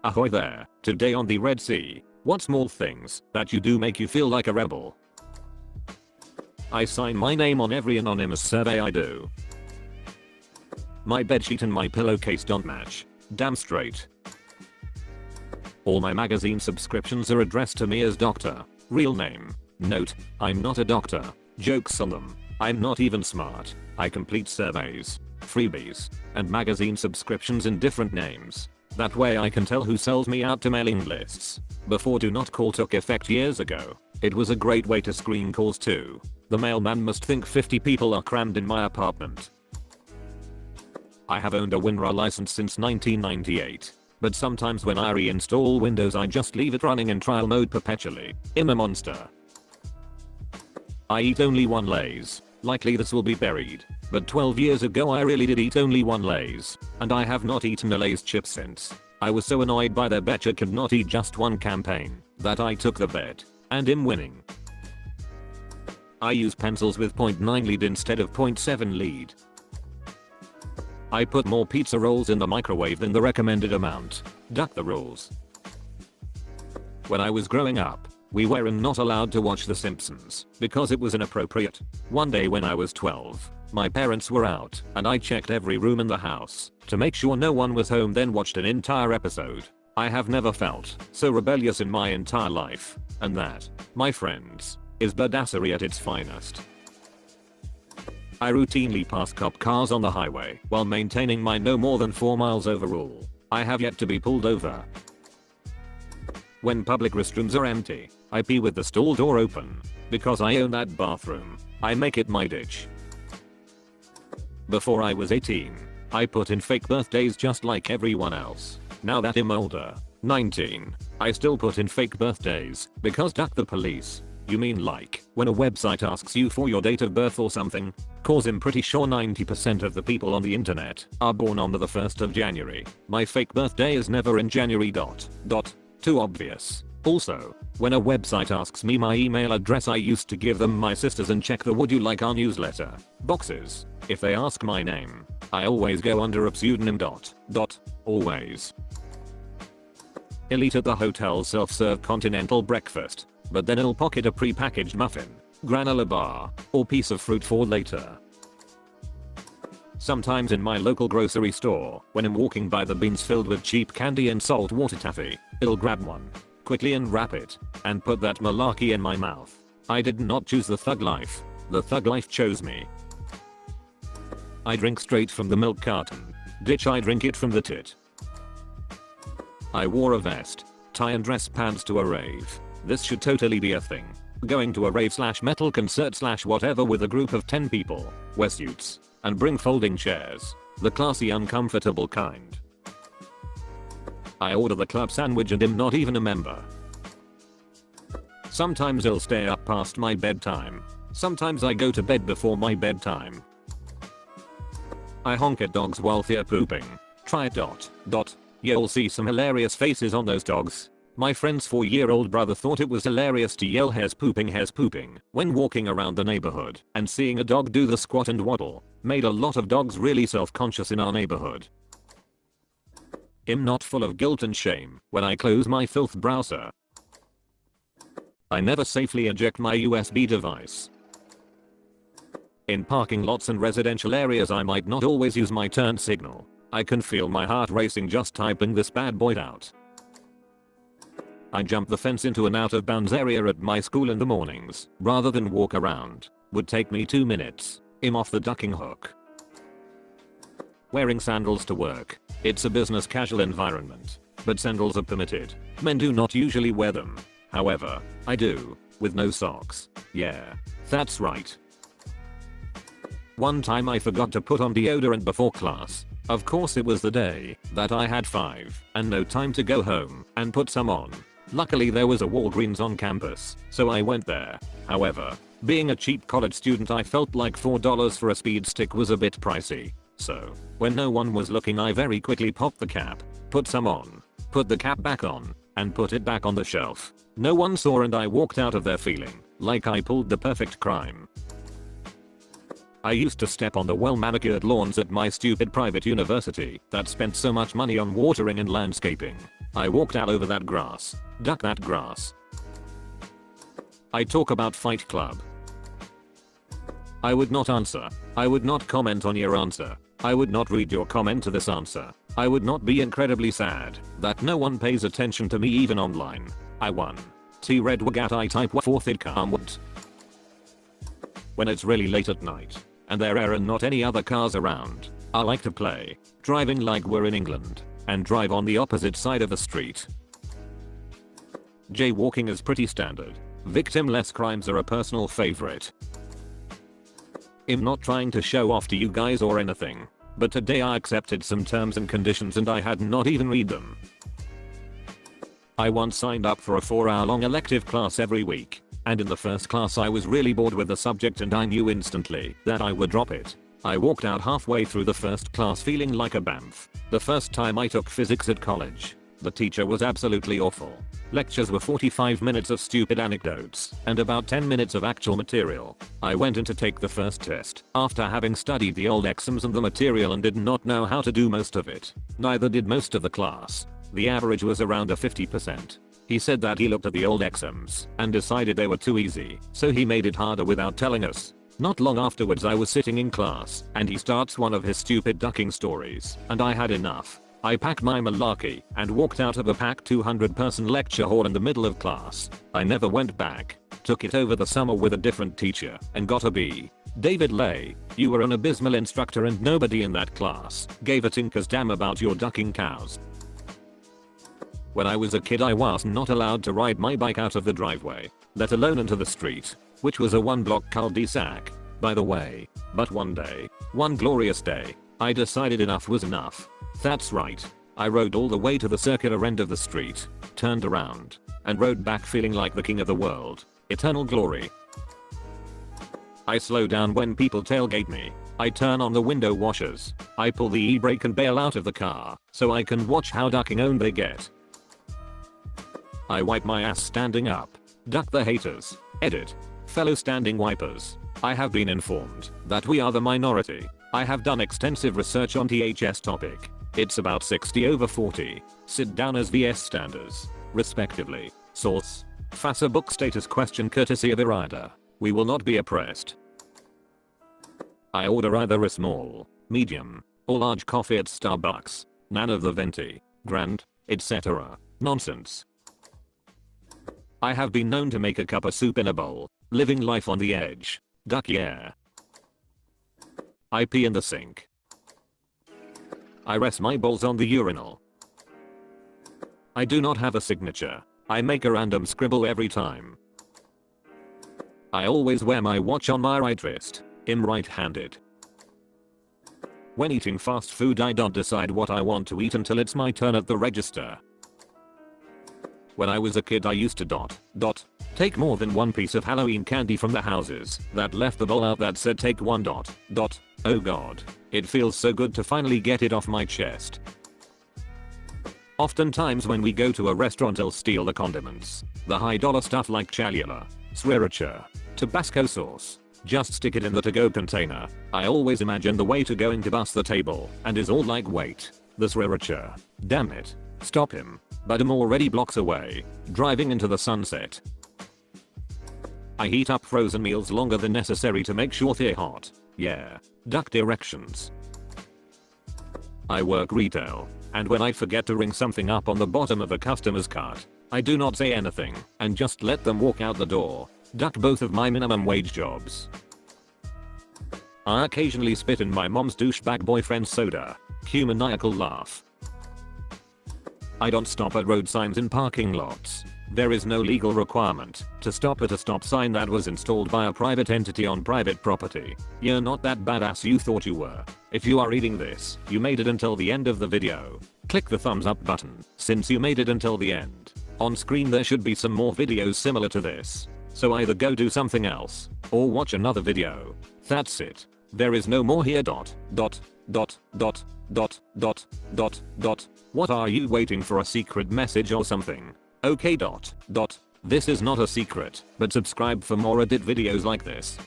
Ahoy there, today on the Red Sea, what small things that you do make you feel like a rebel? I sign my name on every anonymous survey I do. My bedsheet and my pillowcase don't match. Damn straight. All my magazine subscriptions are addressed to me as Doctor. Real name. Note, I'm not a doctor. Jokes on them. I'm not even smart. I complete surveys, freebies, and magazine subscriptions in different names. That way I can tell who sells me out to mailing lists. Before Do Not Call took effect years ago, it was a great way to screen calls too. The mailman must think 50 people are crammed in my apartment. I have owned a WinRAR license since 1998. But sometimes when I reinstall Windows I just leave it running in trial mode perpetually. I'm a monster. I eat only one Lay's. Likely this will be buried. But 12 years ago I really did eat only one Lay's. And I have not eaten a Lay's chip since. I was so annoyed by their betcha could not eat just one campaign that I took the bet. And am winning. I use pencils with 0.9 lead instead of 0.7 lead. I put more pizza rolls in the microwave than the recommended amount. Duck the rules. When I was growing up, we were not allowed to watch The Simpsons because it was inappropriate. One day when I was 12, my parents were out and I checked every room in the house to make sure no one was home, then watched an entire episode. I have never felt so rebellious in my entire life. And that, my friends, is badassery at its finest. I routinely pass cop cars on the highway while maintaining my no more than 4 miles overall. I have yet to be pulled over. When public restrooms are empty, I pee with the stall door open. Because I own that bathroom, I make it my ditch. Before I was 18, I put in fake birthdays just like everyone else. Now that I'm older, 19, I still put in fake birthdays because duck the police. You mean like when a website asks you for your date of birth or something? Cause I'm pretty sure 90% of the people on the internet are born on the 1st of January. My fake birthday is never in January. Too obvious. Also, when a website asks me my email address I used to give them my sister's and check the would you like our newsletter boxes. If they ask my name, I always go under a pseudonym. Always. He'll eat at the hotel self-serve continental breakfast, but then he'll pocket a pre-packaged muffin, granola bar, or piece of fruit for later. Sometimes in my local grocery store, when I'm walking by the bins filled with cheap candy and salt water taffy, I'll grab one, quickly unwrap it, and put that malarkey in my mouth. I did not choose the thug life. The thug life chose me. I drink straight from the milk carton. Ditch I drink it from the tit. I wore a vest, tie and dress pants to a rave. This should totally be a thing. Going to a rave / metal concert / whatever with a group of 10 people, wear suits, and bring folding chairs. The classy uncomfortable kind. I order the club sandwich and am not even a member. Sometimes I'll stay up past my bedtime. Sometimes I go to bed before my bedtime. I honk at dogs while they're pooping. Try it. You'll see some hilarious faces on those dogs. My friend's 4-year-old brother thought it was hilarious to yell hares pooping when walking around the neighborhood, and seeing a dog do the squat and waddle made a lot of dogs really self-conscious in our neighborhood. I'm not full of guilt and shame when I close my filth browser. I never safely eject my USB device. In parking lots and residential areas I might not always use my turn signal. I can feel my heart racing just typing this bad boy out. I jump the fence into an out of bounds area at my school in the mornings rather than walk around. Would take me 2 minutes. I'm off the ducking hook. Wearing sandals to work. It's a business casual environment, but sandals are permitted. Men do not usually wear them. However, I do, with no socks. Yeah, that's right. One time I forgot to put on deodorant before class. Of course it was the day that I had 5 and no time to go home and put some on. Luckily there was a Walgreens on campus, so I went there. However, being a cheap college student I felt like $4 for a speed stick was a bit pricey. So, when no one was looking I very quickly popped the cap, put some on, put the cap back on, and put it back on the shelf. No one saw and I walked out of there feeling like I pulled the perfect crime. I used to step on the well-manicured lawns at my stupid private university that spent so much money on watering and landscaping. I walked out over that grass. Duck that grass. I talk about Fight Club. I would not answer. I would not comment on your answer. I would not read your comment to this answer. I would not be incredibly sad that no one pays attention to me even online. I won. T red wagat I type fourth it can't. When it's really late at night and there are not any other cars around, I like to play driving like we're in England and drive on the opposite side of the street. Jaywalking is pretty standard. Victimless crimes are a personal favorite. I'm not trying to show off to you guys or anything, but today I accepted some terms and conditions and I had not even read them. I once signed up for a 4-hour-long elective class every week, and in the first class I was really bored with the subject and I knew instantly that I would drop it. I walked out halfway through the first class feeling like a bamf. The first time I took physics at college, the teacher was absolutely awful. Lectures were 45 minutes of stupid anecdotes and about 10 minutes of actual material. I went in to take the first test after having studied the old exams and the material and did not know how to do most of it. Neither did most of the class. The average was around a 50%. He said that he looked at the old exams and decided they were too easy, so he made it harder without telling us. Not long afterwards I was sitting in class and he starts one of his stupid ducking stories and I had enough. I packed my malarkey and walked out of a packed 200-person lecture hall in the middle of class. I never went back. Took it over the summer with a different teacher and got a B. David Lay, you were an abysmal instructor and nobody in that class gave a tinker's damn about your ducking cows. When I was a kid I was not allowed to ride my bike out of the driveway, let alone into the street, which was a 1-block cul-de-sac, by the way. But one day, one glorious day, I decided enough was enough. That's right. I rode all the way to the circular end of the street, turned around, and rode back feeling like the king of the world. Eternal glory. I slow down when people tailgate me. I turn on the window washers. I pull the e-brake and bail out of the car so I can watch how ducking owned they get. I wipe my ass standing up. Duck the haters. Edit. Fellow standing wipers. I have been informed that we are the minority. I have done extensive research on THS topic. It's about 60/40. Sit downers vs standers, respectively. Source. FASA book status question courtesy of Irada. We will not be oppressed. I order either a small, medium, or large coffee at Starbucks. None of the venti, grand, etc. nonsense. I have been known to make a cup of soup in a bowl, living life on the edge. Duck yeah. I pee in the sink. I rest my balls on the urinal. I do not have a signature. I make a random scribble every time. I always wear my watch on my right wrist. I'm right-handed. When eating fast food I don't decide what I want to eat until it's my turn at the register. When I was a kid I used to take more than one piece of Halloween candy from the houses that left the bowl out that said take one . Oh god. It feels so good to finally get it off my chest. Oftentimes when we go to a restaurant I'll steal the condiments. The high dollar stuff like chalula, sriracha, Tabasco sauce. Just stick it in the to-go container. I always imagine the waiter going to bus the table and is all like wait, the sriracha. Damn it. Stop him. But I'm already blocks away, driving into the sunset. I heat up frozen meals longer than necessary to make sure they're hot. Yeah. Duck directions. I work retail, and when I forget to ring something up on the bottom of a customer's cart, I do not say anything and just let them walk out the door. Duck both of my minimum wage jobs. I occasionally spit in my mom's douchebag boyfriend's soda. Cue maniacal laugh. I don't stop at road signs in parking lots. There is no legal requirement to stop at a stop sign that was installed by a private entity on private property. You're not that badass you thought you were. If you are reading this, you made it until the end of the video. Click the thumbs up button since you made it until the end. On screen there should be some more videos similar to this. So either go do something else or watch another video. That's it. There is no more here. What are you waiting for, a secret message or something? Okay. This is not a secret, but subscribe for more edit videos like this.